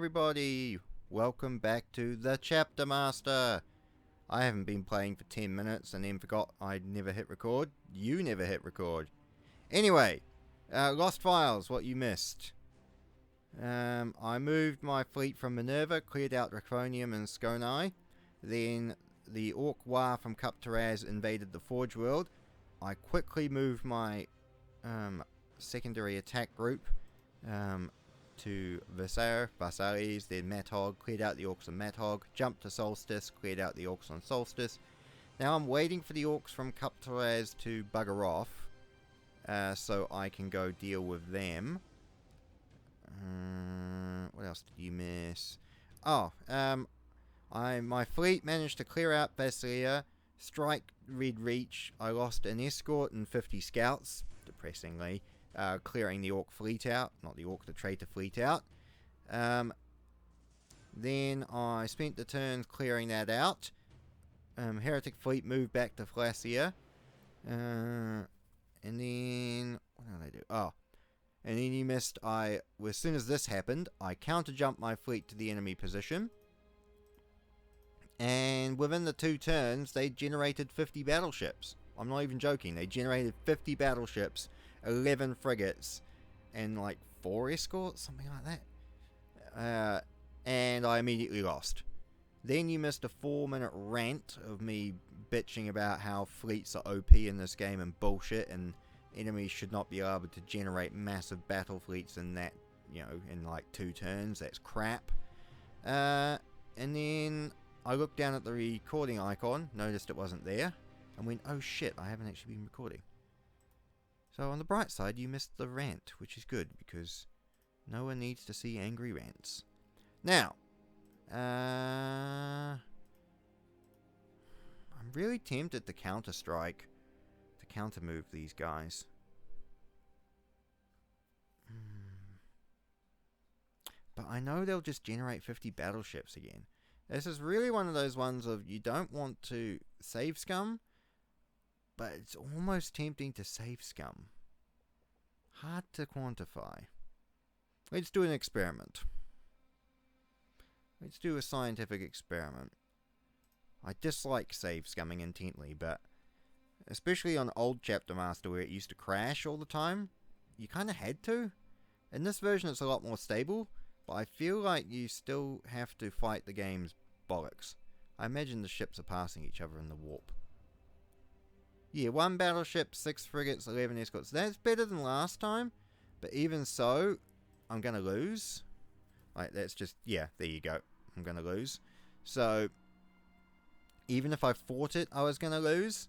everybody! Welcome back to the Chapter Master! I haven't been playing for 10 minutes and then forgot I'd never hit record. You never hit record. Anyway, Lost Files, what you missed. I moved my fleet from Minerva, cleared out Draconium and Skonai. Then the Orc War from Kuptaraz invaded the Forge World. I quickly moved my secondary attack group to Versailles, then Matog, cleared out the Orcs on Matog, jumped to Solstice, cleared out the Orcs on Solstice. Now I'm waiting for the Orcs from Kuptaraz to bugger off, so I can go deal with them. What else did you miss? Oh, my fleet managed to clear out Basilia, strike Red Reach. I lost an escort and 50 scouts, depressingly. Clearing the Orc fleet out, not the Orc, the traitor fleet out. Then I spent the turns clearing that out. Heretic fleet moved back to Flacia. And then, what did I do? Oh, and then you missed, as soon as this happened, I counter-jumped my fleet to the enemy position. And within the 2 turns, they generated 50 battleships. I'm not even joking, they generated 50 battleships, 11 frigates, and like 4 escorts, something like that. And I immediately lost. Then you missed a 4-minute rant of me bitching about how fleets are OP in this game and bullshit, and enemies should not be able to generate massive battle fleets in that, in like 2 turns. That's crap. And then I looked down at the recording icon, noticed it wasn't there, and went, oh shit, I haven't actually been recording. So on the bright side, you missed the rant, which is good, because no one needs to see angry rants. Now, I'm really tempted to counter-strike, to counter-move these guys. But I know they'll just generate 50 battleships again. This is really one of those ones of you don't want to save scum, but it's almost tempting to save scum. Hard to quantify. Let's do an experiment. Let's do a scientific experiment. I dislike save scumming intently, but especially on old Chapter Master where it used to crash all the time, you kind of had to. In this version it's a lot more stable, but I feel like you still have to fight the game's bollocks. I imagine the ships are passing each other in the warp. Yeah, 1 battleship, 6 frigates, 11 escorts. That's better than last time, but even so, I'm going to lose. Like, that's just, yeah, there you go. I'm going to lose. So, even if I fought it, I was going to lose.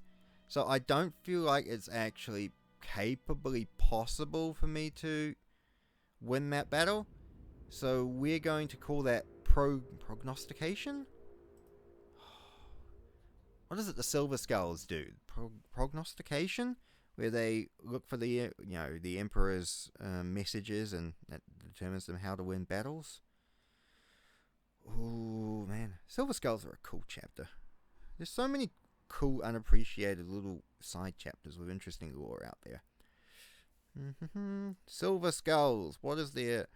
So, I don't feel like it's actually capably possible for me to win that battle. So, we're going to call that prognostication? What does it the Silver Skulls do? Prognostication? Where they look for the, the Emperor's messages and that determines them how to win battles? Oh, man. Silver Skulls are a cool chapter. There's so many cool, unappreciated little side chapters with interesting lore out there. Silver Skulls. What is their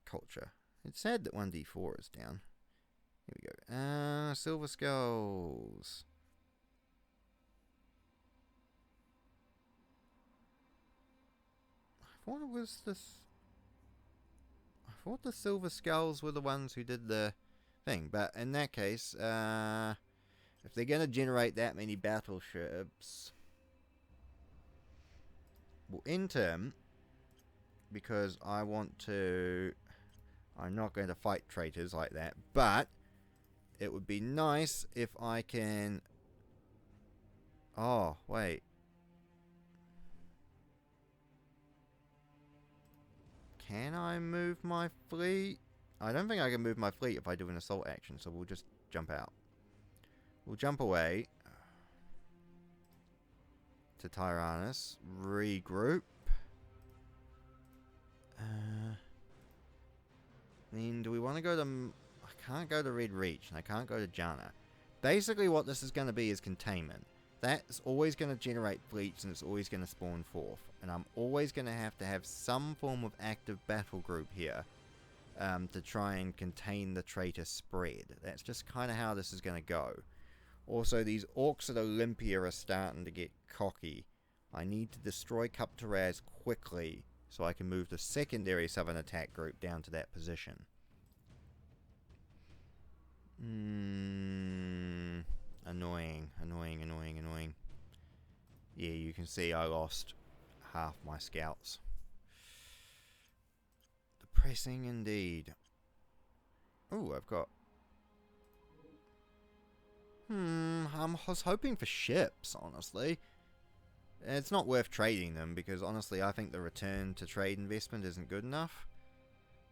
culture? It's sad that 1d4 is down. Here we go. Silver Skulls. What was this? I thought the Silver Skulls were the ones who did the thing, but in that case, if they're going to generate that many battleships, we'll enter them, because I'm not going to fight traitors like that, but it would be nice if I can, oh, wait. Can I move my fleet? I don't think I can move my fleet if I do an assault action, so we'll just jump out. We'll jump away to Tyrannus, regroup. Then do we want to go to... I can't go to Red Reach, and I can't go to Jana. Basically what this is going to be is containment. That's always going to generate fleets, and it's always going to spawn forth. And I'm always going to have some form of active battle group here to try and contain the traitor spread. That's just kind of how this is going to go. Also, these orcs at Olympia are starting to get cocky. I need to destroy Kuptaraz quickly so I can move the secondary southern attack group down to that position. Annoying. Yeah, you can see I lost half my scouts. Depressing indeed. Oh, I've got... I was hoping for ships, honestly. It's not worth trading them, because honestly I think the return to trade investment isn't good enough.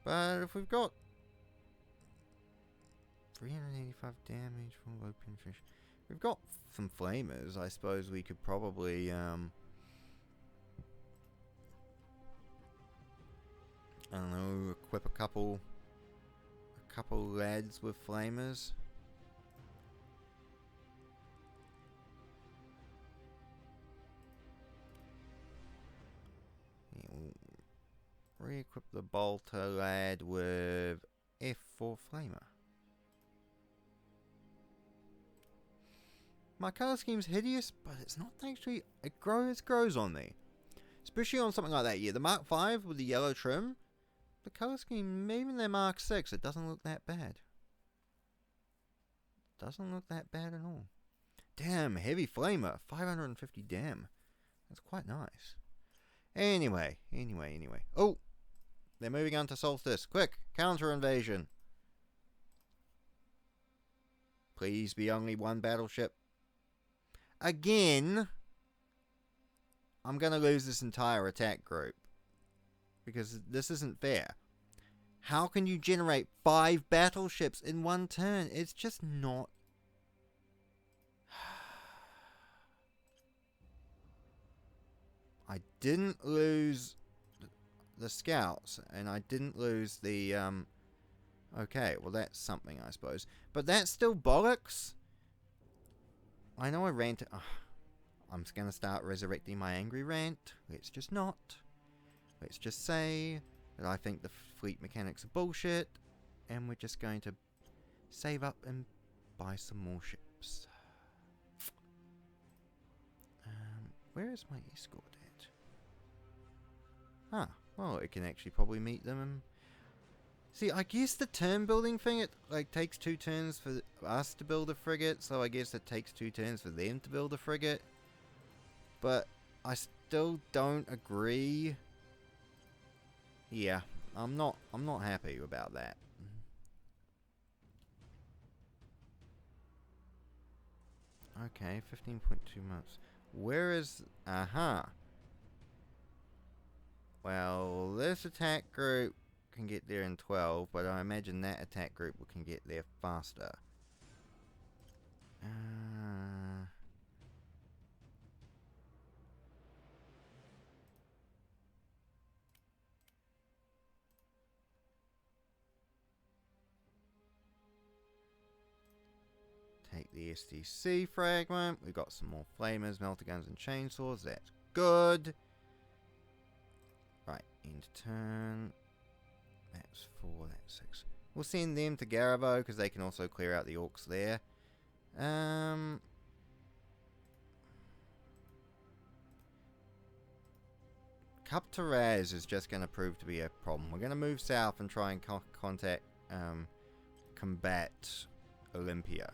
But if we've got 385 damage from low penetration, we've got some flamers, I suppose we could probably I don't know, equip a couple lads with flamers. Re-equip the bolter lad with F4 flamer. My colour scheme's hideous, but it's not actually... It grows on me. Especially on something like that. Yeah, the Mark 5 with the yellow trim. The colour scheme, even their Mark 6, it doesn't look that bad. Doesn't look that bad at all. Damn, heavy flamer. 550 damn. That's quite nice. Anyway. Oh! They're moving on to Solstice. Quick! Counter invasion! Please be only one battleship. Again! I'm gonna lose this entire attack group. Because this isn't fair. How can you generate 5 battleships in one turn? It's just not... I didn't lose the scouts, and I didn't lose the, okay, well that's something, I suppose. But that's still bollocks? I know I ranted... I'm just gonna start resurrecting my angry rant. Let's just not. Let's just say that I think the fleet mechanics are bullshit, and we're just going to save up and buy some more ships. Where is my escort at? Ah, well, it can actually probably meet them. And see, I guess the turn building thing, it like takes 2 turns for us to build a frigate, so I guess it takes 2 turns for them to build a frigate. But I still don't agree. Yeah, I'm not happy about that. Okay, 15.2 months. Where is... Aha. Well, this attack group can get there in 12, but I imagine that attack group can get there faster. Take the STC fragment. We've got some more flamers, melter guns, and chainsaws. That's good. Right, end turn. That's 4, that's 6. We'll send them to Garavo, because they can also clear out the orcs there. Kuptaraz is just going to prove to be a problem. We're going to move south and try and combat Olympia,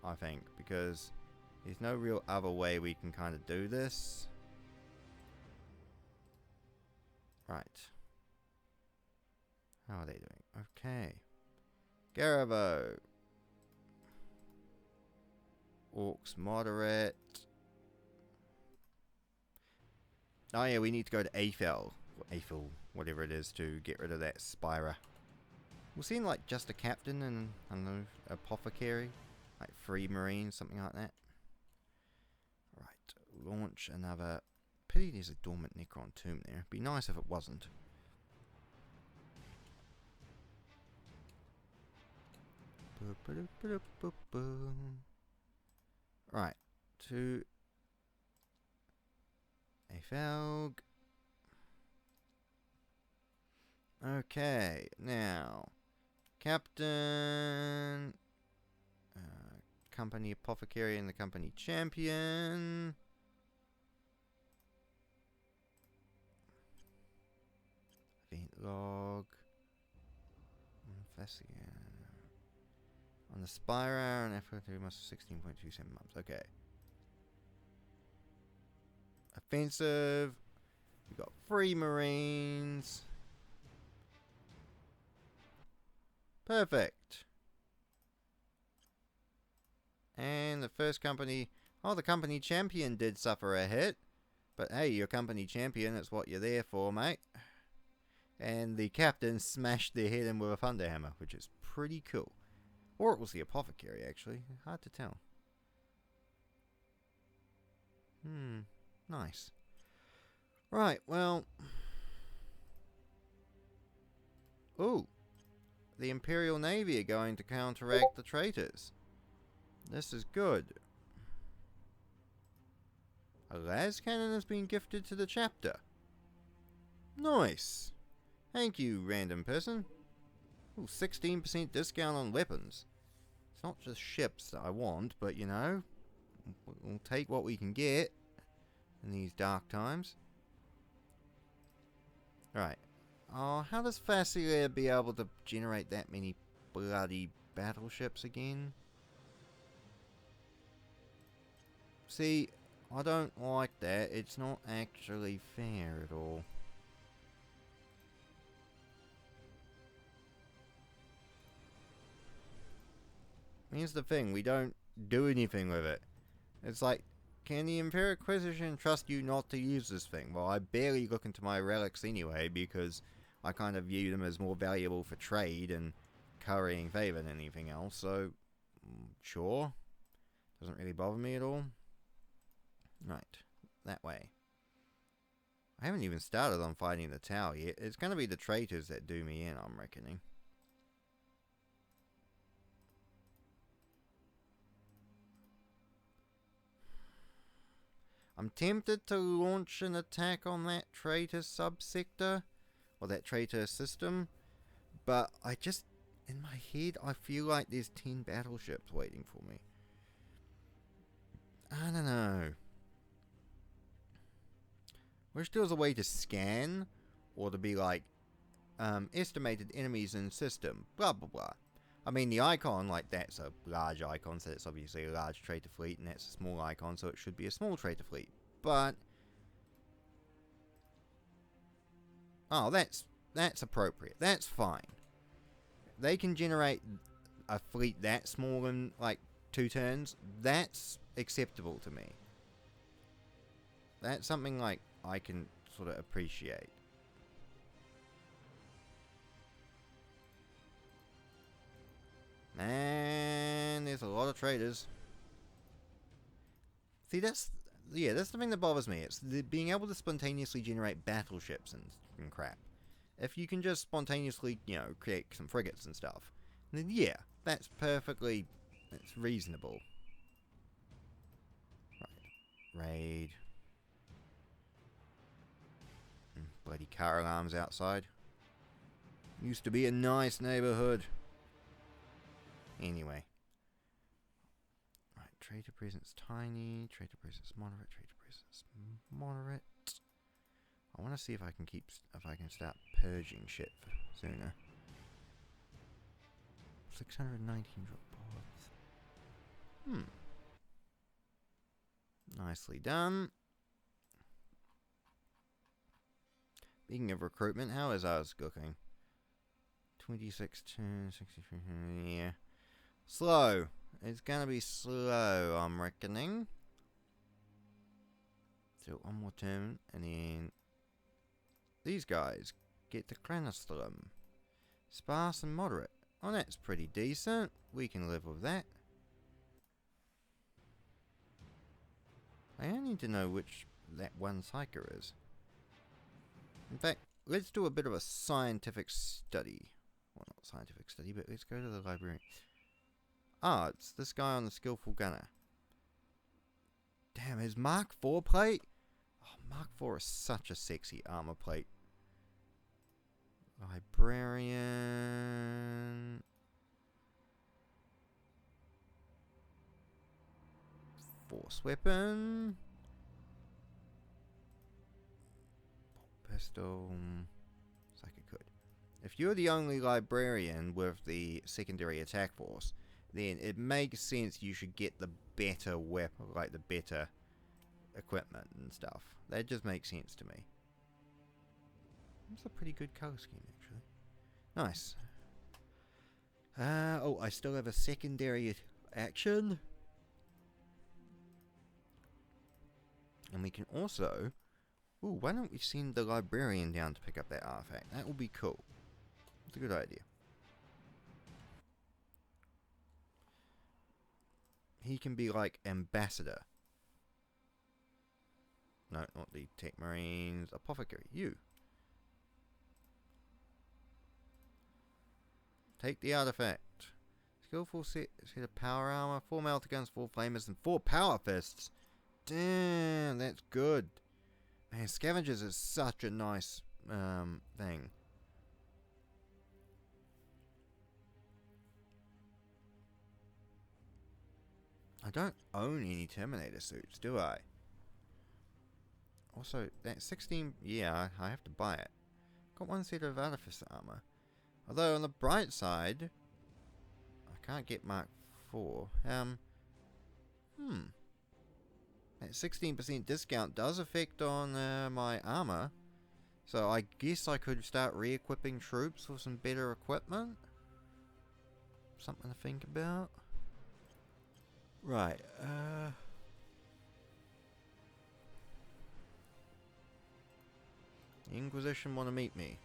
I think, because there's no real other way we can kind of do this. Right. How are they doing? Okay. Garavo. Orcs moderate. Oh yeah, we need to go to Aphel, whatever it is, to get rid of that Spira. We'll send like just a captain and, I don't know, apothecary, like 3 marines, something like that. Right, launch another. Pity there's a dormant Necron tomb there. Be nice if it wasn't. Right, to Afelg. Okay, now, Captain, Company Apothecary and the Company Champion. Event log. On the Spyro, an effort to must 16.27 months. Okay. Offensive. We got 3 Marines. Perfect. And the first company... Oh, the company champion did suffer a hit. But hey, your company champion, it's what you're there for, mate. And the captain smashed their head in with a thunder hammer, which is pretty cool. Or it was the apothecary, actually. Hard to tell. Nice. Right, well... Ooh. The Imperial Navy are going to counteract the traitors. This is good. A las cannon has been gifted to the chapter. Nice. Thank you, random person. Ooh, 16% discount on weapons. It's not just ships that I want, but you know, we'll take what we can get in these dark times. Right. Oh, how does Facilia be able to generate that many bloody battleships again? See, I don't like that. It's not actually fair at all. Here's the thing, we don't do anything with it. It's like, can the Imperial Inquisition trust you not to use this thing? Well, I barely look into my relics anyway, because I kind of view them as more valuable for trade and currying favour than anything else, so sure. Doesn't really bother me at all. Right, that way. I haven't even started on fighting the tower yet. It's going to be the traitors that do me in, I'm reckoning. I'm tempted to launch an attack on that traitor subsector, or that traitor system, but I just, in my head, I feel like there's 10 battleships waiting for me. I don't know. Wish there was a way to scan, or to be like, estimated enemies in system, blah blah blah. I mean, the icon, like, that's a large icon, so it's obviously a large traitor fleet, and that's a small icon, so it should be a small traitor fleet. But... oh, that's appropriate. That's fine. They can generate a fleet that small in, like, 2 turns. That's acceptable to me. That's something, like, I can sort of appreciate. Man, there's a lot of traitors. See, that's the thing that bothers me. It's being able to spontaneously generate battleships and crap. If you can just spontaneously, you know, create some frigates and stuff, then yeah, that's reasonable. Right. Raid. Bloody car alarms outside. Used to be a nice neighborhood. Anyway. Right, traitor presence tiny, traitor presence moderate, traitor presence moderate. I want to see if I can start purging shit sooner. 619 drop pods. Nicely done. Speaking of recruitment, how is ours cooking? 26 to 63, yeah. Slow. It's gonna be slow, I'm reckoning. So one more turn, and then these guys get to Clanistrum. Sparse and moderate. Oh, that's pretty decent. We can live with that. I only need to know which that one psyker is. In fact, let's do a bit of a scientific study. Well, not scientific study, but let's go to the librarian. Ah, it's this guy on the skillful gunner. Damn, his Mark IV plate? Oh, Mark IV is such a sexy armor plate. Librarian. Force weapon. Pistol. Looks like it could. If you're the only librarian with the secondary attack force, then it makes sense you should get the better weapon, like the better equipment and stuff. That just makes sense to me. It's a pretty good color scheme, actually. Nice. Oh, I still have a secondary action. And we can also... Ooh, why don't we send the librarian down to pick up that artifact? That will be cool. It's a good idea. He can be like ambassador. No, not the Tech Marines. Apothecary. You. Take the artifact. Skillful set of power armor, 4 melter guns, 4 flamers, and 4 power fists. Damn, that's good. Man, scavengers is such a nice thing. I don't own any Terminator suits, do I? Also, that 16... Yeah, I have to buy it. Got 1 set of Artificer armor. Although, on the bright side... I can't get Mark 4. That 16% discount does affect on my armor. So, I guess I could start re-equipping troops with some better equipment. Something to think about. Right, the Inquisition want to meet me.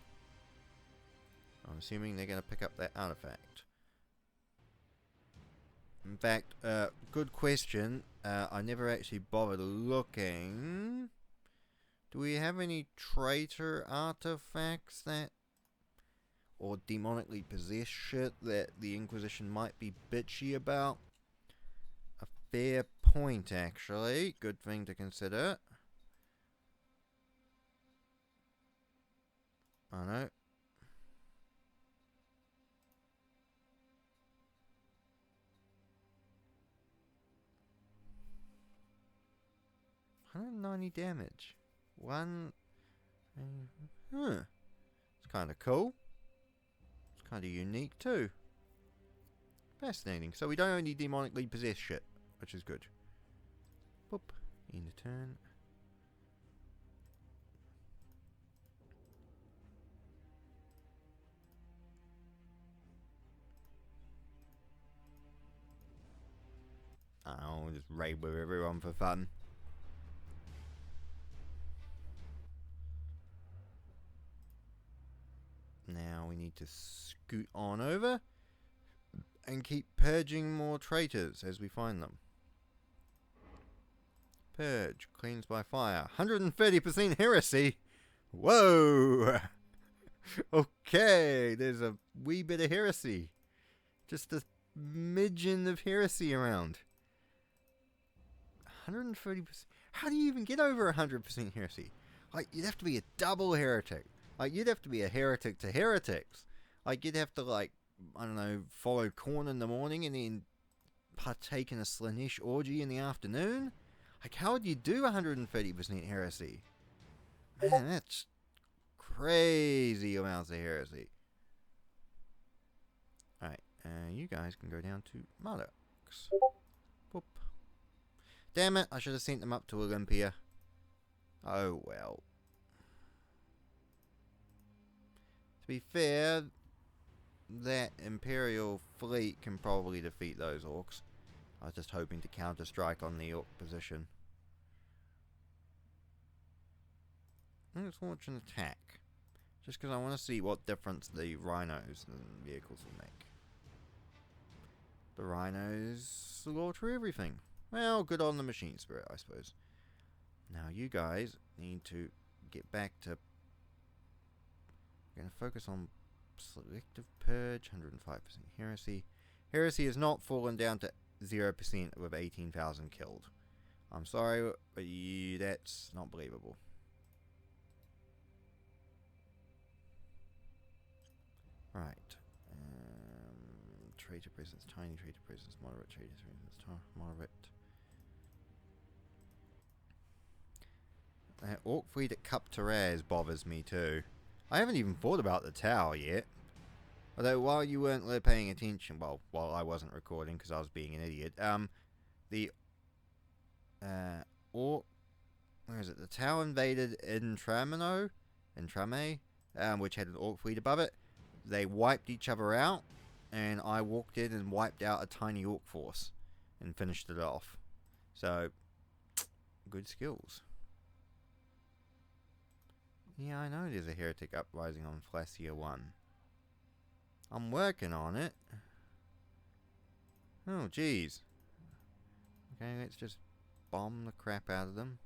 I'm assuming they're going to pick up that artifact. In fact, good question. I never actually bothered looking. Do we have any traitor artifacts that... or demonically possessed shit that the Inquisition might be bitchy about? A fair point, actually. Good thing to consider. I know. $190 damage. One... It's kind of cool. It's kind of unique too. Fascinating. So we don't only demonically possess shit, which is good. Boop. End of turn. I'll just raid with everyone for fun. Now we need to scoot on over and keep purging more traitors as we find them. Purge, cleans by fire, 130% heresy. Whoa! Okay, there's a wee bit of heresy. Just a midgeon of heresy around. 130%. How do you even get over 100% heresy? Like, you'd have to be a double heretic. Like, you'd have to be a heretic to heretics. Like, you'd have to, like, I don't know, follow corn in the morning and then partake in a Slanesh orgy in the afternoon? Like, how would you do 130% heresy? Man, that's crazy amounts of heresy. Alright, you guys can go down to Mardox. Boop. Damn it, I should have sent them up to Olympia. Oh well. To be fair, that Imperial fleet can probably defeat those orcs. I was just hoping to counter-strike on the orc position. Let's launch an attack. Just because I want to see what difference the rhinos and vehicles will make. The rhinos slaughter everything. Well, good on the machine spirit, I suppose. Now you guys need to get back to... We're going to focus on selective purge, 105% heresy. Heresy has not fallen down to 0% with 18,000 killed. I'm sorry, but that's not believable. Right. Traitor presence, tiny traitor presence, moderate traitor presence, moderate. Orc fleet at Cup Therese bothers me too. I haven't even thought about the tower yet. Although while you weren't paying attention, well, while I wasn't recording because I was being an idiot, the Orc, where is it? The tower invaded Intrame, which had an Orc fleet above it. They wiped each other out, and I walked in and wiped out a tiny Orc force and finished it off. So, good skills. Yeah, I know there's a heretic uprising on Flassia 1. I'm working on it. Oh, jeez. Okay, let's just bomb the crap out of them.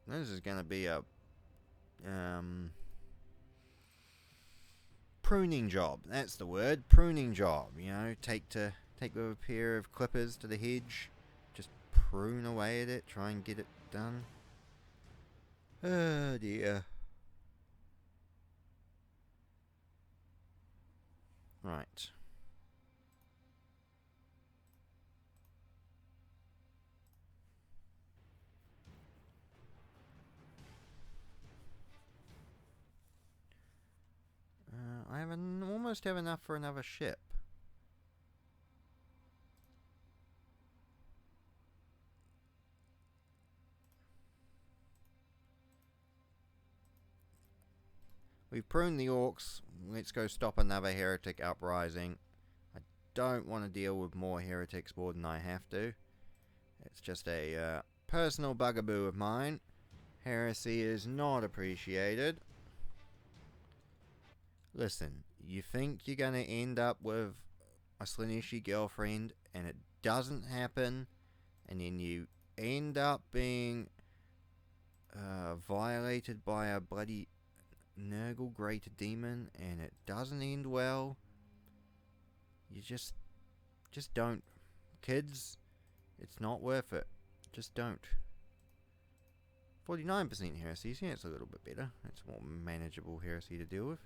This is gonna be a pruning job. That's the word. Pruning job. You know, take with a pair of clippers to the hedge, just prune away at it, try and get it done. Oh dear. Right. I almost have enough for another ship. We've pruned the orcs. Let's go stop another heretic uprising. I don't want to deal with more heretics more than I have to. It's just a personal bugaboo of mine. Heresy is not appreciated. Listen, you think you're going to end up with a Slaaneshi girlfriend and it doesn't happen, and then you end up being violated by a bloody Nurgle Greater Demon and it doesn't end well. You just don't. Kids, it's not worth it. Just don't. 49% heresy, yeah, it's a little bit better. It's more manageable heresy to deal with.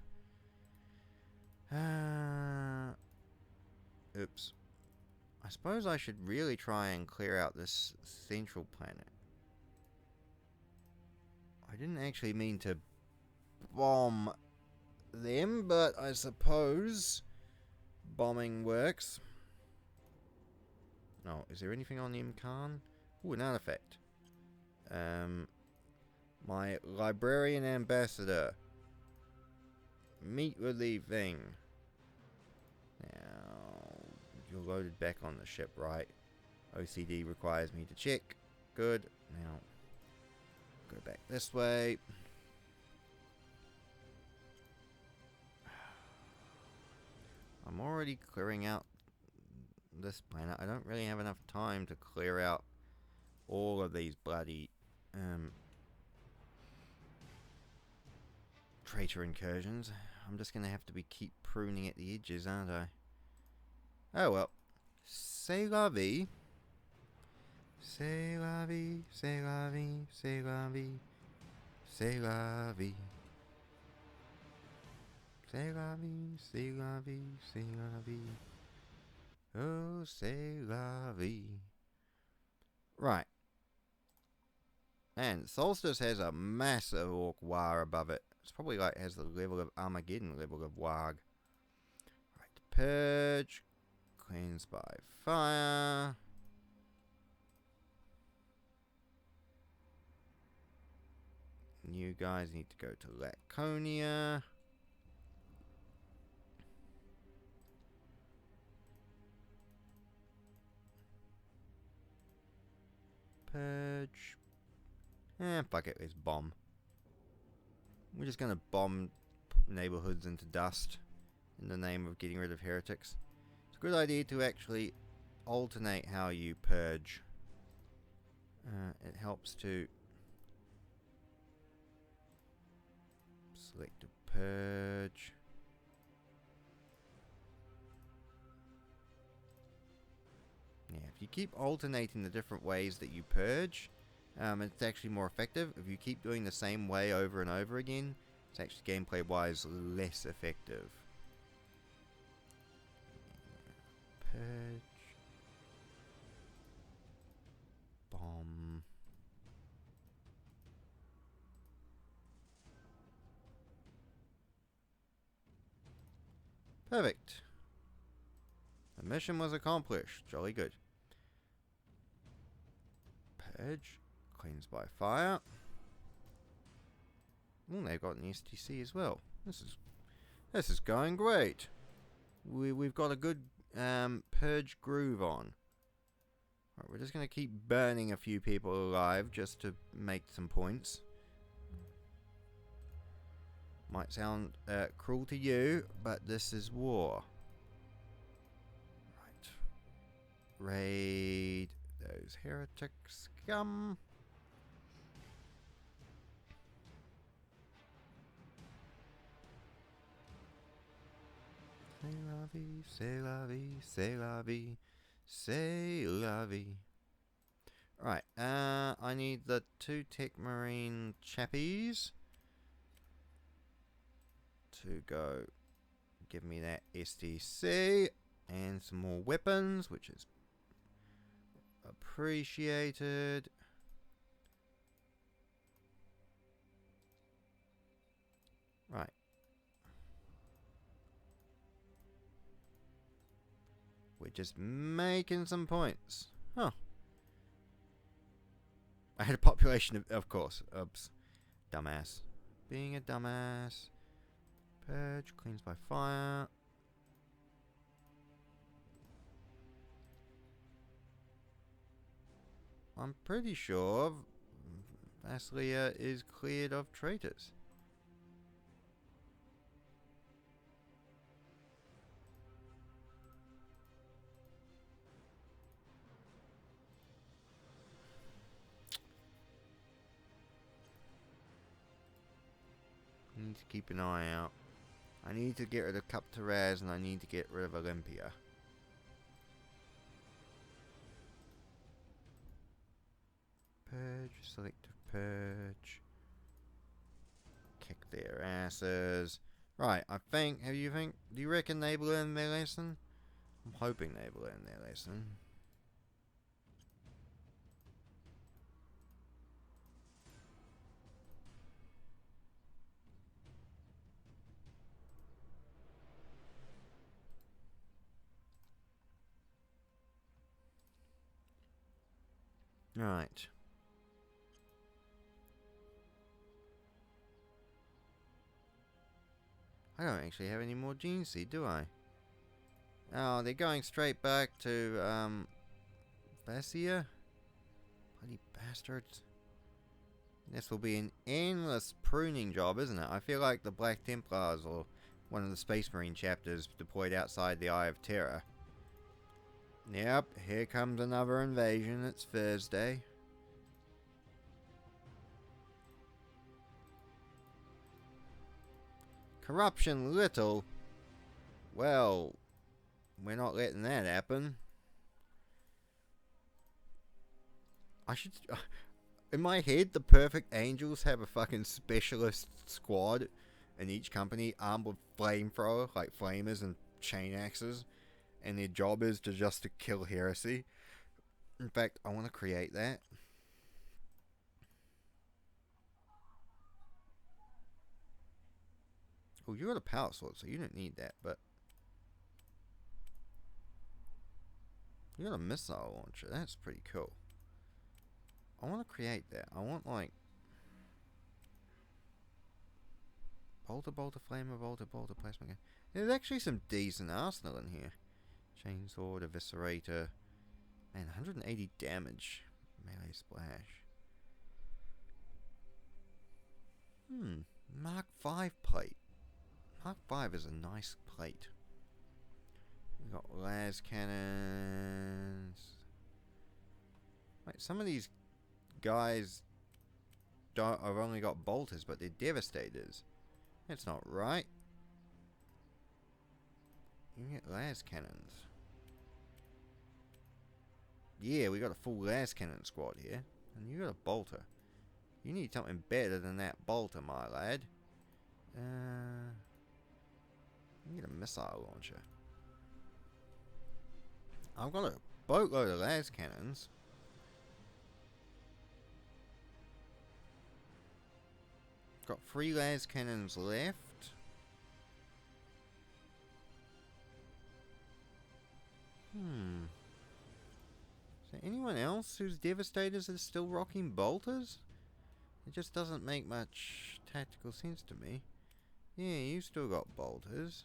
Oops. I suppose I should really try and clear out this central planet. I didn't actually mean to bomb them, but I suppose bombing works. Oh, is there anything on the Imcan? Ooh, an artifact. My Librarian Ambassador. Meet with the thing. Now, you're loaded back on the ship, right? OCD requires me to check. Good. Now, go back this way. I'm already clearing out this planet. I don't really have enough time to clear out all of these bloody traitor incursions. I'm just gonna have to keep pruning at the edges, aren't I? Oh well. C'est la vie. C'est la vie, c'est la vie, c'est la vie, c'est la vie. C'est la vie, c'est la vie, c'est la vie. Oh, c'est la vie. Right. And Solstice has a massive orc war above it. It's probably like has the level of Armageddon level of warg. Right, purge. Cleanse by fire. You guys need to go to Laconia. Purge. Fuck it, let's bomb. We're just gonna bomb neighborhoods into dust in the name of getting rid of heretics. It's a good idea to actually alternate how you purge. It helps to select a purge. Yeah, if you keep alternating the different ways that you purge, It's actually more effective. If you keep doing the same way over and over again, it's actually gameplay-wise less effective. Purge. Bomb. Perfect. The mission was accomplished. Jolly good. Purge. Cleans by fire. Oh, they've got an STC as well. This is going great. We've got a good purge groove on. Right, we're just gonna keep burning a few people alive just to make some points. Might sound cruel to you, but this is war. Right. Raid those heretic scum. C'est la vie, c'est la vie, c'est la vie, c'est la vie. Right, I need the 2 Tech Marine chappies to go give me that STC and some more weapons, which is appreciated. Right. We're just making some points. Huh. I had a population of course. Oops. Dumbass. Being a dumbass. Purge, cleans by fire. I'm pretty sure Vaslia is cleared of traitors. I need to keep an eye out. I need to get rid of Captaraz and I need to get rid of Olympia. Purge, selective purge. Kick their asses. Right, I think, do you reckon they've learned their lesson? I'm hoping they've learned their lesson. Right. I don't actually have any more gene seed, do I? Oh, they're going straight back to, Vassia? Bloody bastards. This will be an endless pruning job, isn't it? I feel like the Black Templars or one of the Space Marine chapters deployed outside the Eye of Terror. Yep, here comes another invasion. It's Thursday. Corruption little. Well, we're not letting that happen. I should... In my head, the perfect angels have a fucking specialist squad in each company armed with flamethrower, like flamers and chain axes. And their job is just to kill Heresy. In fact, I want to create that. Oh, you got a power sword, so you don't need that, but... You got a missile launcher, that's pretty cool. I want to create that. I want, like... Bolter, flamer, bolter, plasma gun. There's actually some decent arsenal in here. Chainsaw, eviscerator. Man, 180 damage. Melee splash. Mark 5 plate. Mark 5 is a nice plate. We got las cannons. Wait, some of these guys have only got bolters, but they're devastators. That's not right. You can get las cannons. Yeah, we got a full las cannon squad here. And you got a bolter. You need something better than that bolter, my lad. You get a missile launcher. I've got a boatload of las cannons. Got 3 las cannons left. Is there anyone else whose Devastators are still rocking bolters? It just doesn't make much tactical sense to me. Yeah, you still got bolters.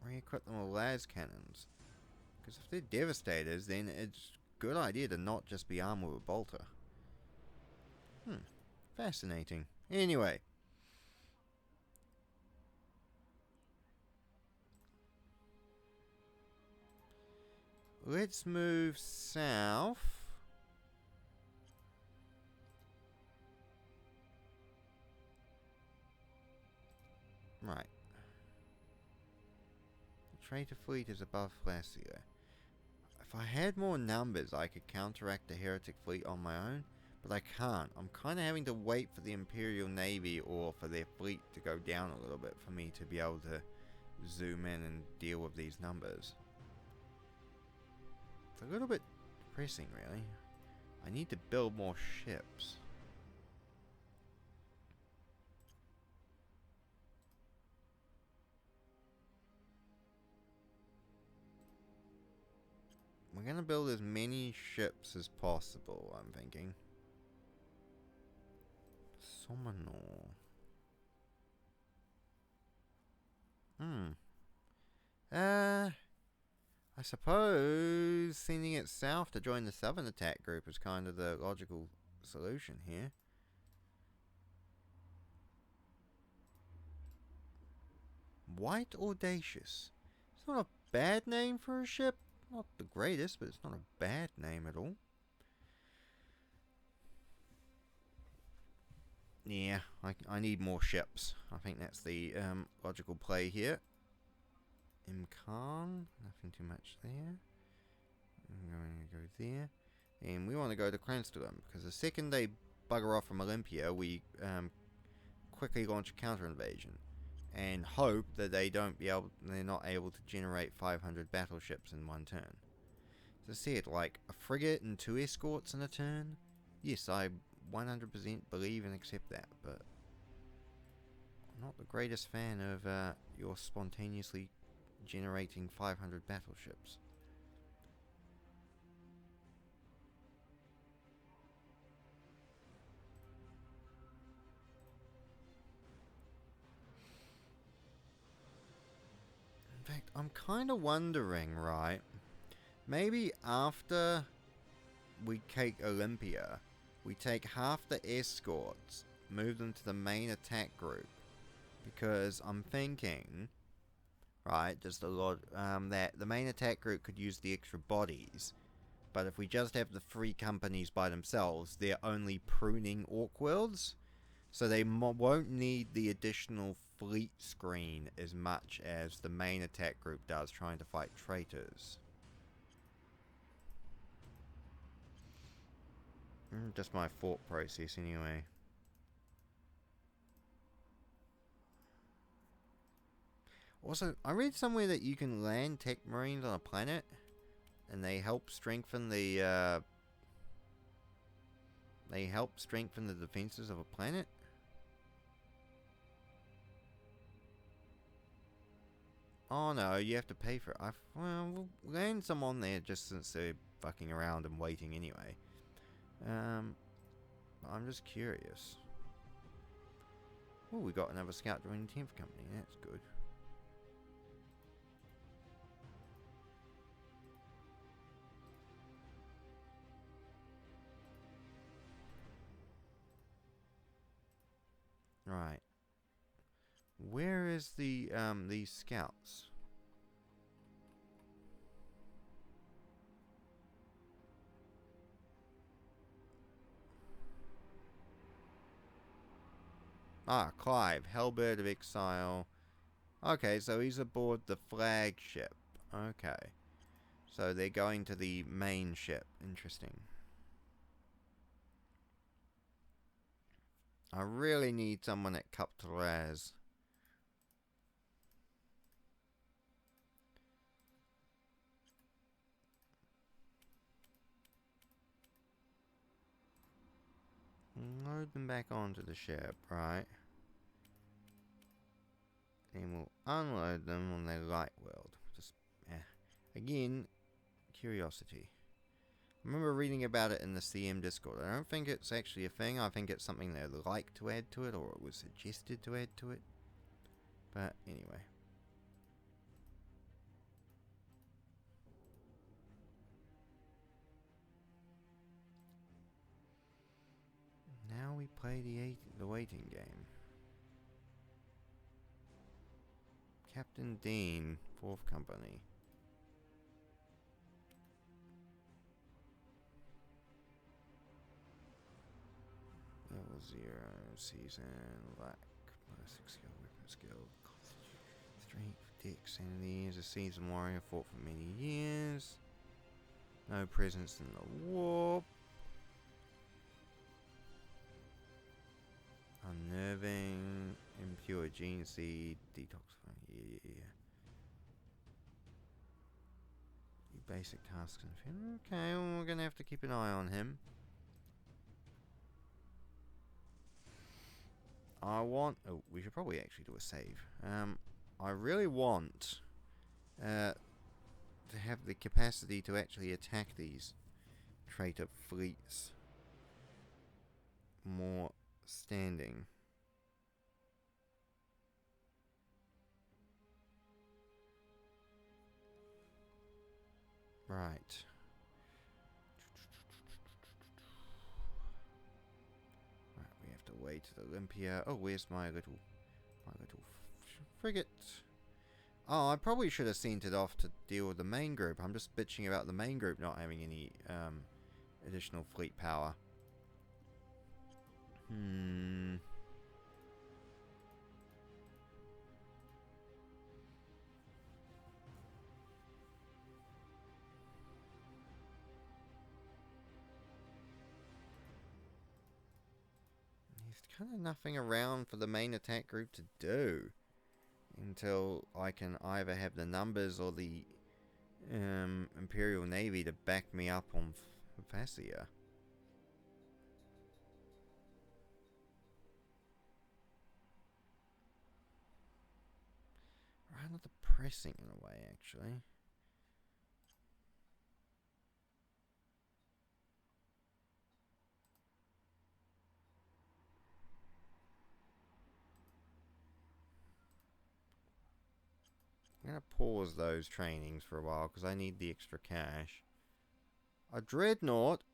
Re-equip them with las cannons. Because if they're Devastators, then it's a good idea to not just be armed with a bolter. Fascinating. Anyway. Let's move south. Right. The traitor fleet is above Flacio. If I had more numbers, I could counteract the heretic fleet on my own, but I can't. I'm kind of having to wait for the Imperial Navy or for their fleet to go down a little bit for me to be able to zoom in and deal with these numbers. It's a little bit depressing, really. I need to build more ships. We're going to build as many ships as possible, I'm thinking. Somanor. I suppose sending it south to join the southern attack group is kind of the logical solution here. White Audacious. It's not a bad name for a ship. Not the greatest, but it's not a bad name at all. Yeah, I need more ships. I think that's the logical play here. Imcan, nothing too much there. I'm going to go there. And we want to go to Cranston, because the second they bugger off from Olympia, we quickly launch a counter invasion. And hope that they're not able to generate 500 battleships in one turn. As I said, like a frigate and 2 escorts in a turn. Yes, I 100% believe and accept that, but I'm not the greatest fan of your spontaneously generating 500 battleships. In fact, I'm kind of wondering, right? Maybe after we take Olympia, we take half the escorts, move them to the main attack group. Because I'm thinking, right, just a lot, that the main attack group could use the extra bodies. But if we just have the 3 companies by themselves, they're only pruning orc worlds. So they won't need the additional fleet screen as much as the main attack group does trying to fight traitors. Just my thought process anyway. Also, I read somewhere that you can land tech marines on a planet and they help strengthen the defenses of a planet. Oh no, you have to pay for it. Well, we'll land some on there just since they're fucking around and waiting anyway. I'm just curious. Oh, we got another scout joining the 10th company. That's good. Right. Where is the these scouts? Ah, Clive, Hellbird of Exile. Okay, so he's aboard the flagship. Okay. So they're going to the main ship. Interesting. I really need someone at Capturaz. Load them back onto the ship, right? Then we'll unload them on their light world. Just, again, curiosity. I remember reading about it in the CM Discord. I don't think it's actually a thing. I think it's something they'd like to add to it, or it was suggested to add to it. But anyway. Now we play the waiting game. Captain Dean, 4th Company. Level 0, season, lack, ballistic skill, weapon skill, strength, dex, sanity. Is a seasoned warrior, fought for many years. No presence in the warp. Unnerving, impure gene seed, detoxifying. Yeah. Basic tasks and okay, well, we're gonna have to keep an eye on him. Oh, we should probably actually do a save. I really want to have the capacity to actually attack these traitor fleets more standing. Right. We have to wait to Olympia. Oh, where's my little frigate? Oh, I probably should have sent it off to deal with the main group. I'm just bitching about the main group not having any additional fleet power. Kind of nothing around for the main attack group to do until I can either have the numbers or the Imperial Navy to back me up on Fascia. Rather depressing in a way, actually. I'm going to pause those trainings for a while because I need the extra cash. A dreadnought?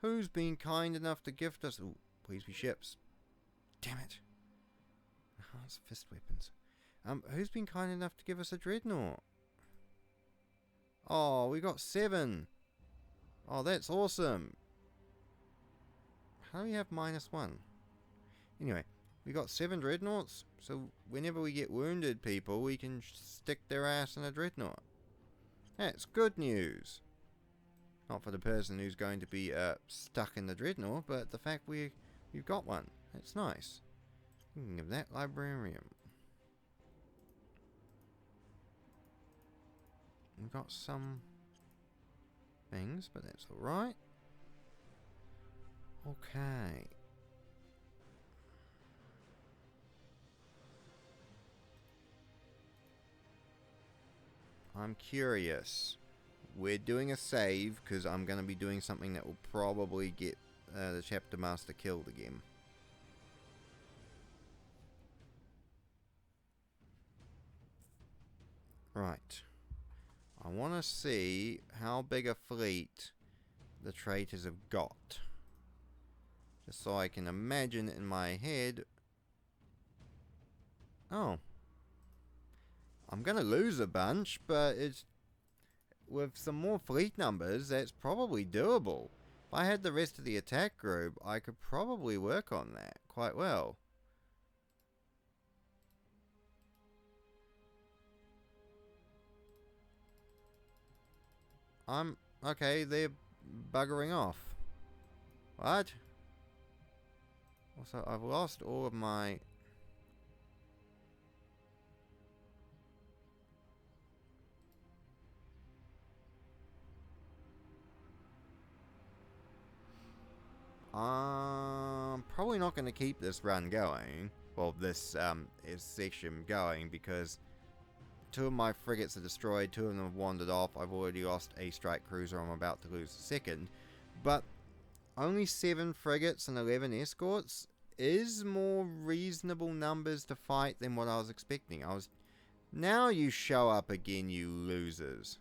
Who's been kind enough to gift us... Ooh, please be ships. Damn it. Enhanced fist weapons. Who's been kind enough to give us a dreadnought? Oh, we got 7. Oh, that's awesome. How do we have -1? Anyway. We got 7 dreadnoughts, so whenever we get wounded people, we can stick their ass in a dreadnought. That's good news. Not for the person who's going to be stuck in the dreadnought, but the fact we've got one. That's nice. Thinking of that, Librarian. We've got some things, but that's alright. Okay. I'm curious. We're doing a save because I'm going to be doing something that will probably get the chapter master killed again. Right. I want to see how big a fleet the traitors have got. Just so I can imagine in my head. Oh. I'm going to lose a bunch, but it's with some more fleet numbers, that's probably doable. If I had the rest of the attack group, I could probably work on that quite well. Okay, they're buggering off. What? Also, I've lost all of my... I'm probably not going to keep this run going. Well, this section going, because 2 of my frigates are destroyed, 2 of them have wandered off. I've already lost a strike cruiser, I'm about to lose a second. But only 7 frigates and 11 escorts is more reasonable numbers to fight than what I was expecting. Now you show up again, you losers.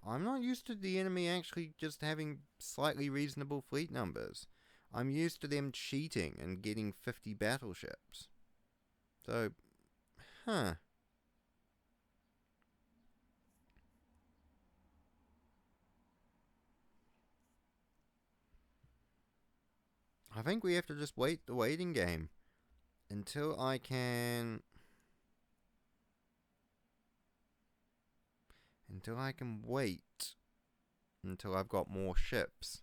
I'm not used to the enemy actually just having slightly reasonable fleet numbers. I'm used to them cheating and getting 50 battleships. So, huh. I think we have to just wait the waiting game until I can... wait until I've got more ships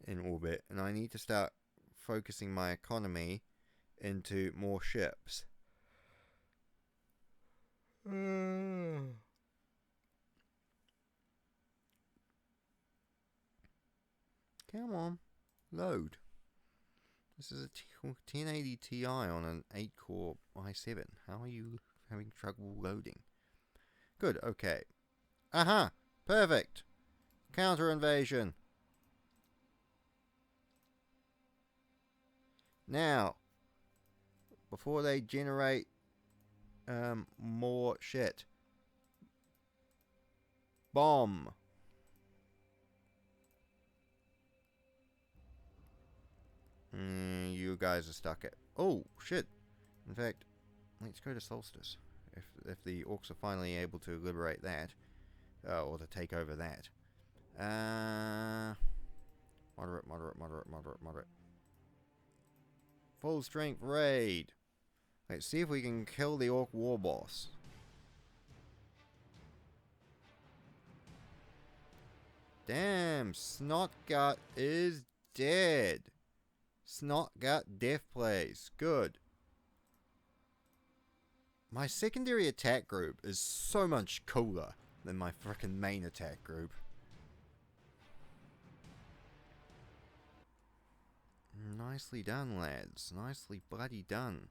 in orbit, and I need to start focusing my economy into more ships. Come on, load. This is a 1080 Ti on an 8-core i7. How are you having trouble loading? Good, okay. Aha! Perfect! Counter invasion. Now, before they generate more shit. Bomb. You guys are stuck at... Oh, shit. In fact, let's go to Solstice. If the orcs are finally able to liberate that. Or to take over that. Moderate. Full strength raid. Let's see if we can kill the orc war boss. Damn, Snotgut is dead. Snotgut death plays. Good. My secondary attack group is so much cooler than my frickin' main attack group. Nicely done, lads. Nicely bloody done.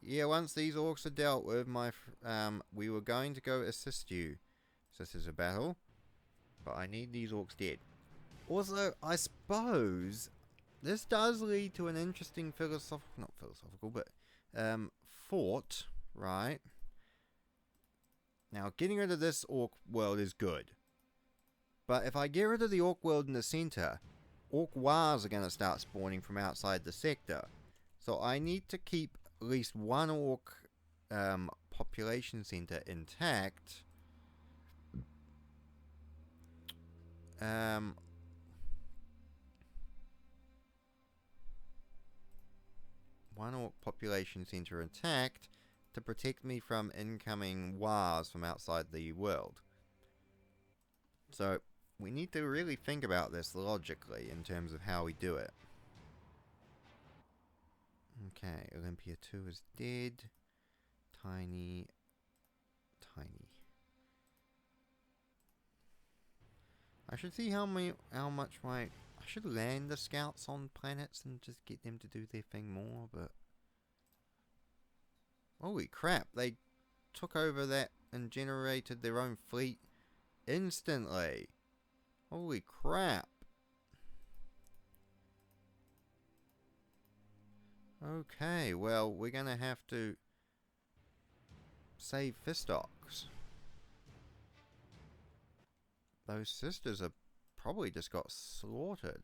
Yeah, once these orcs are dealt with, we were going to go assist you. So this is a battle. But I need these orcs dead. Also, I suppose this does lead to an interesting not philosophical, but thought, right? Now, getting rid of this orc world is good. But if I get rid of the orc world in the center, orc wars are going to start spawning from outside the sector. So I need to keep at least one orc population center intact. One orc population center intact to protect me from incoming wars from outside the world. So we need to really think about this logically in terms of how we do it. Okay, Olympia 2 is dead. Tiny. I should see how much I should land the scouts on planets and just get them to do their thing more, but... Holy crap, they took over that and generated their own fleet instantly. Holy crap. Okay, well, we're gonna have to save Fistox. Those sisters are probably just got slaughtered.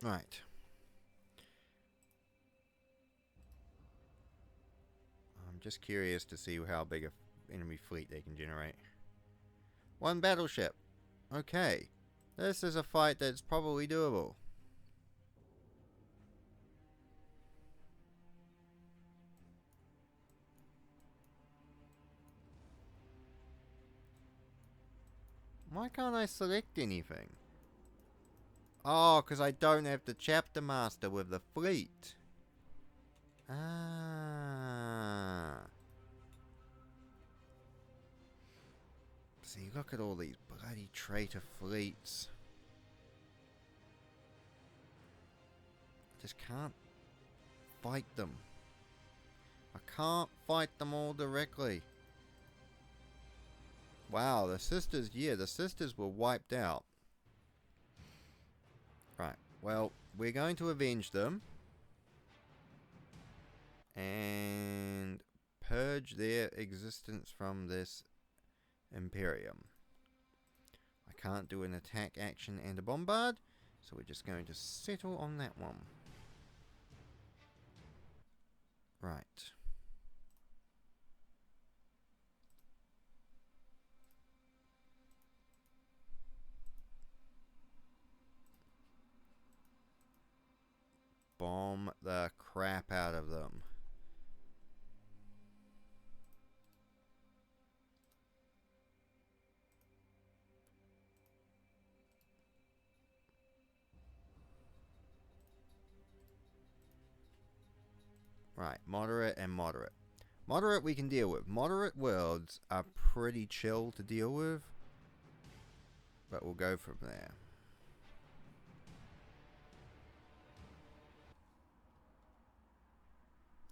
Right. I'm just curious to see how big a enemy fleet they can generate. One battleship. Okay. This is a fight that's probably doable. Why can't I select anything? Oh, because I don't have the chapter master with the fleet. Ah. See, look at all these bloody traitor fleets. I just can't fight them. I can't fight them all directly. Wow, the sisters, yeah, the sisters were wiped out. Right, well, we're going to avenge them. And purge their existence from this Imperium. I can't do an attack action and a bombard, so we're just going to settle on that one. Right. Bomb the crap out of them. Right, moderate and moderate. Moderate we can deal with. Moderate worlds are pretty chill to deal with. But we'll go from there.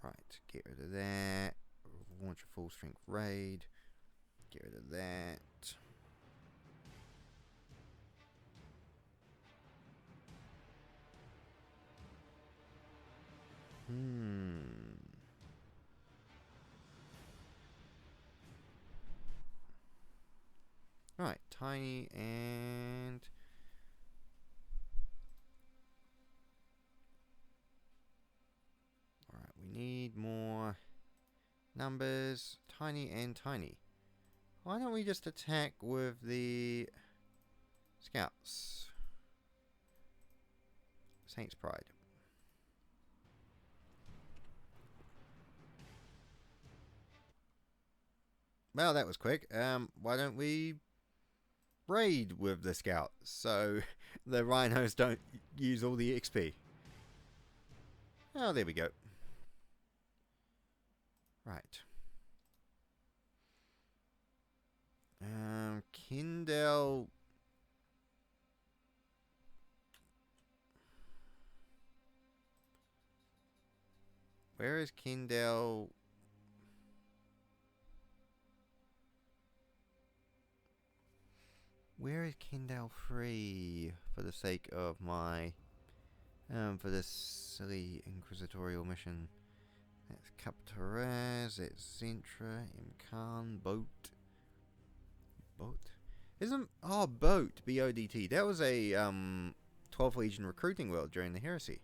Right, get rid of that. Launch a full strength raid. Get rid of that. Right, tiny and... Alright, we need more numbers. Tiny and tiny. Why don't we just attack with the scouts? Saint's Pride. Well, that was quick. Why don't we raid with the scouts so the rhinos don't use all the XP? Oh, there we go. Right. Kindle. Where is Kindle? Where is Kindle free for the sake of my for this silly inquisitorial mission? That's Cap Therese, it's Zentra, Imkan, Boat. Isn't Boat, B-O-D-T. That was a 12th Legion recruiting world during the Heresy.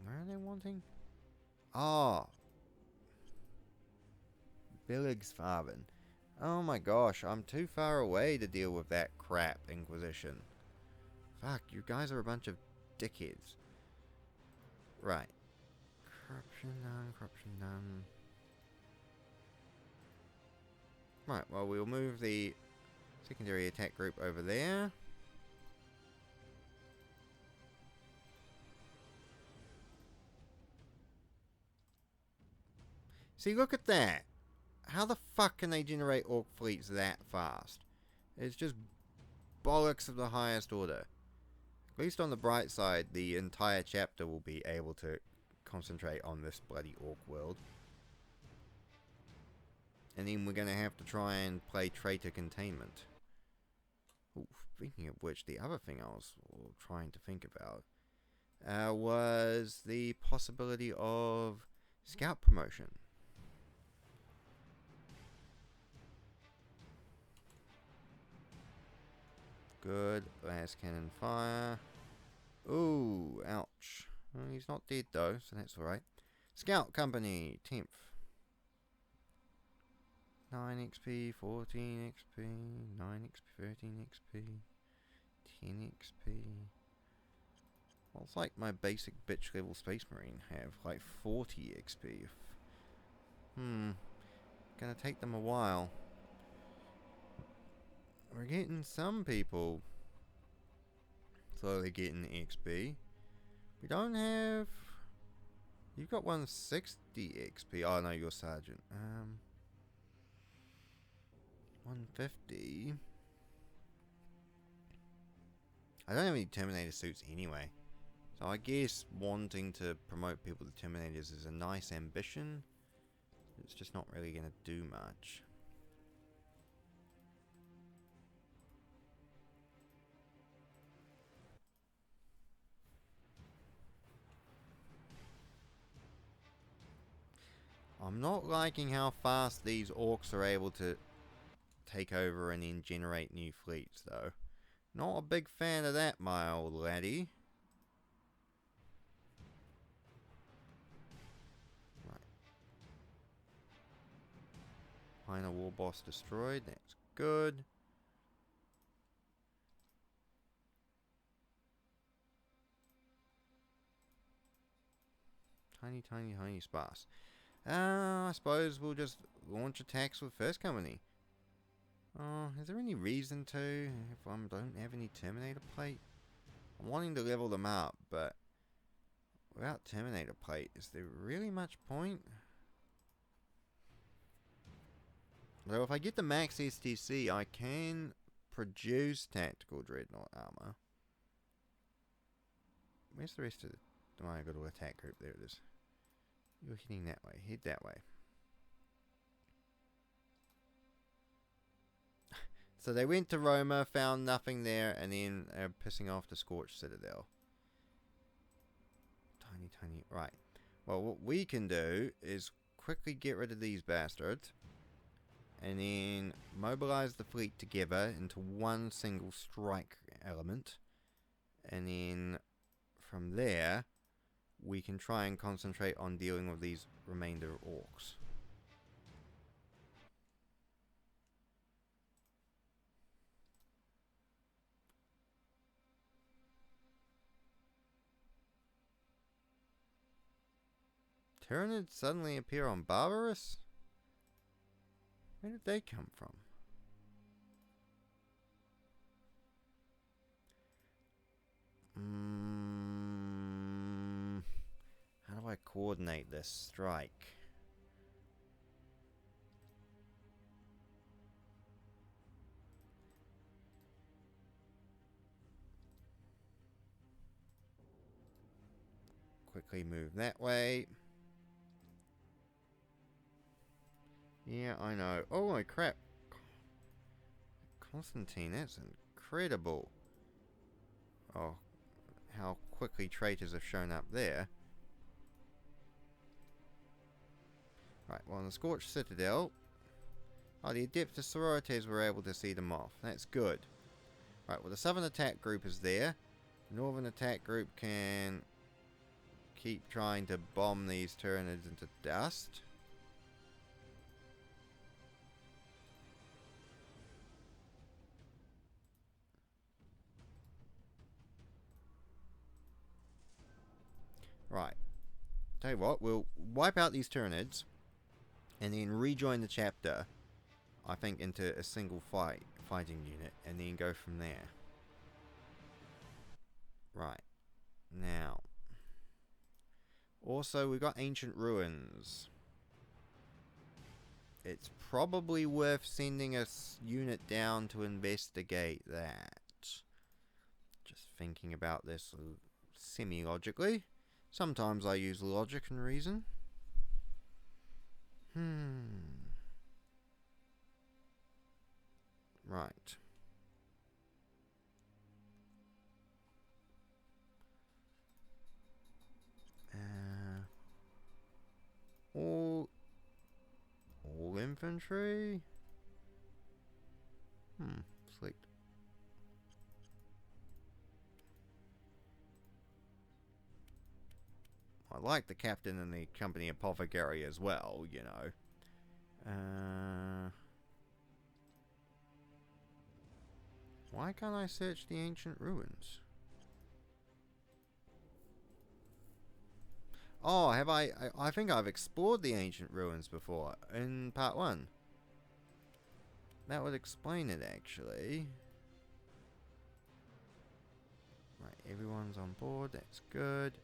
Where are they wanting? Billigsfarben. Oh my gosh, I'm too far away to deal with that crap Inquisition. Fuck, you guys are a bunch of dickheads. Right. Corruption none, corruption none. Right, well, we'll move the secondary attack group over there. See, look at that. How the fuck can they generate orc fleets that fast? It's just bollocks of the highest order. At least on the bright side, the entire chapter will be able to concentrate on this bloody orc world. And then we're going to have to try and play traitor containment. Ooh, speaking of which, the other thing I was trying to think about was the possibility of scout promotion. Good. Last cannon fire. Ooh, ouch. Well, he's not dead though, so that's alright. Scout Company, 10th. 9 XP, 14 XP, 9 XP, 13 XP, 10 XP. Well, it's like my basic bitch level Space Marine have, like 40 XP. Gonna take them a while. We're getting some people slowly getting XP. We don't have... You've got 160 XP. Oh no, you're Sergeant. 150. I don't have any Terminator suits anyway. So I guess wanting to promote people to Terminators is a nice ambition. It's just not really going to do much. I'm not liking how fast these orcs are able to take over and then generate new fleets, though. Not a big fan of that, my old laddie. Right. Final war boss destroyed. That's good. Tiny, tiny, tiny sparse. I suppose we'll just launch attacks with First Company. Is there any reason to, if I don't have any Terminator plate? I'm wanting to level them up, but without Terminator plate, is there really much point? Though if I get the max STC, I can produce tactical dreadnought armor. Where's the rest of the... Oh, I got to attack group. There it is. You're heading that way. Head that way. So they went to Roma, found nothing there, and then they're pissing off the Scorched Citadel. Tiny, tiny... Right. Well, what we can do is quickly get rid of these bastards. And then mobilize the fleet together into one single strike element. And then from there, we can try and concentrate on dealing with these remainder orcs. Tyranids suddenly appear on Barbarous? Where did they come from? How do I coordinate this strike? Quickly move that way. Yeah, I know. Oh my crap. Constantine, that's incredible. Oh, how quickly traitors have shown up there. Right, well, in the Scorched Citadel... Oh, the Adeptus sororities were able to see them off. That's good. Right, well, the Southern Attack Group is there. The Northern Attack Group can keep trying to bomb these Tyranids into dust. Right. Tell you what, we'll wipe out these Tyranids and then rejoin the chapter, I think, into a single fighting unit, and then go from there. Right. Now. Also, we've got Ancient Ruins. It's probably worth sending a unit down to investigate that. Just thinking about this semi-logically. Sometimes I use logic and reason. Right. All infantry? Select. I like the captain and the company apothecary as well, you know. Why can't I search the ancient ruins? Oh, have I think I've explored the ancient ruins before in part 1. That would explain it, actually. Right, everyone's on board. That's good.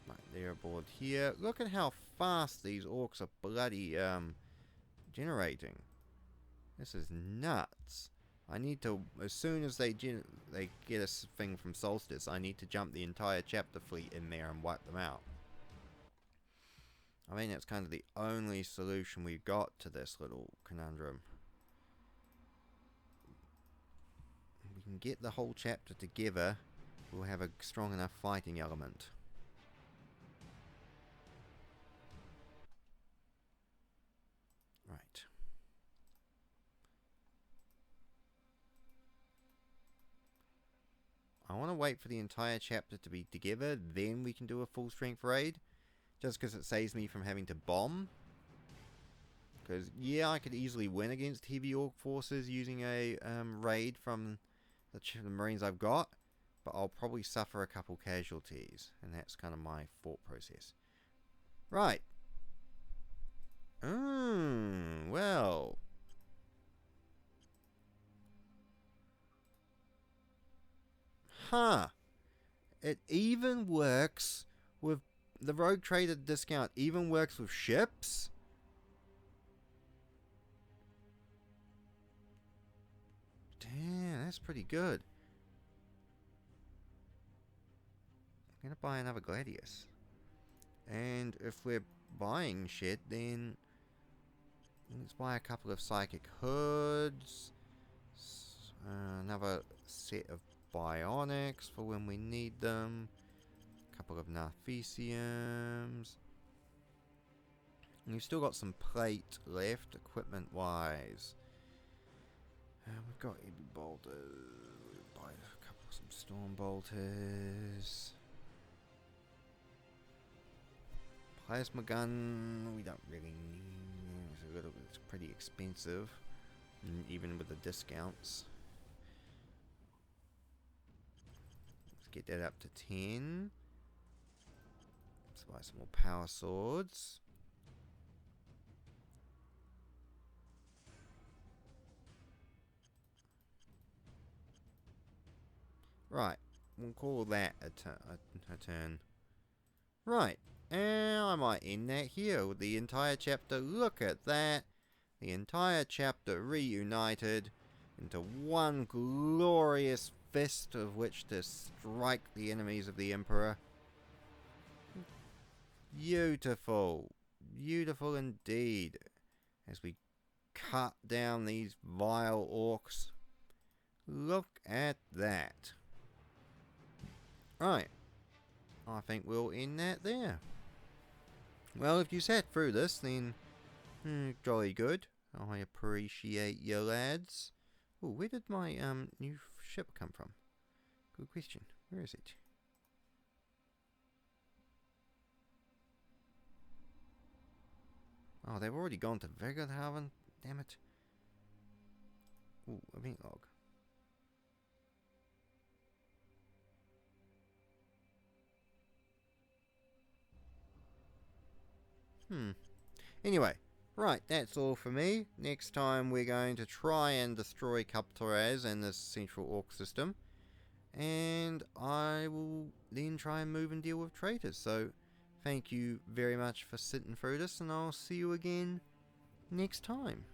Right, they're aboard here. Look at how fast these orcs are bloody, generating. This is nuts. I need to, as soon as they get a thing from Solstice, I need to jump the entire chapter fleet in there and wipe them out. I mean, that's kind of the only solution we've got to this little conundrum. If we can get the whole chapter together, we'll have a strong enough fighting element. Right. I want to wait for the entire chapter to be together, then we can do a full strength raid. Just because it saves me from having to bomb. Because, yeah, I could easily win against heavy orc forces using a raid from the marines I've got. But I'll probably suffer a couple casualties. And that's kind of my thought process. Right. Well. Huh. It even works with... The rogue trader discount even works with ships? Damn, that's pretty good. I'm gonna buy another Gladius. And if we're buying shit, then let's buy a couple of psychic hoods. Another set of bionics for when we need them. Couple of Narthesiums. And we've still got some plate left, equipment wise. We've got heavy bolters. We'll buy a couple of some storm bolters. Plasma gun, we don't really need. It's pretty expensive, even with the discounts. Let's get that up to 10. Let's buy some more power swords. Right, we'll call that a turn. Right, and I might end that here with the entire chapter. Look at that. The entire chapter reunited into one glorious fist of which to strike the enemies of the Emperor. Beautiful. Beautiful indeed. As we cut down these vile orcs. Look at that. Right. I think we'll end that there. Well, if you sat through this, then jolly good. I appreciate you, lads. Oh, where did my new ship come from? Good question. Where is it? Oh, they've already gone to Vegerhaven. Damn it. Ooh, event log. Anyway, right, that's all for me. Next time we're going to try and destroy Kaptoraz and this central orc system. And I will then try and move and deal with traitors. So, thank you very much for sitting through this, and I'll see you again next time.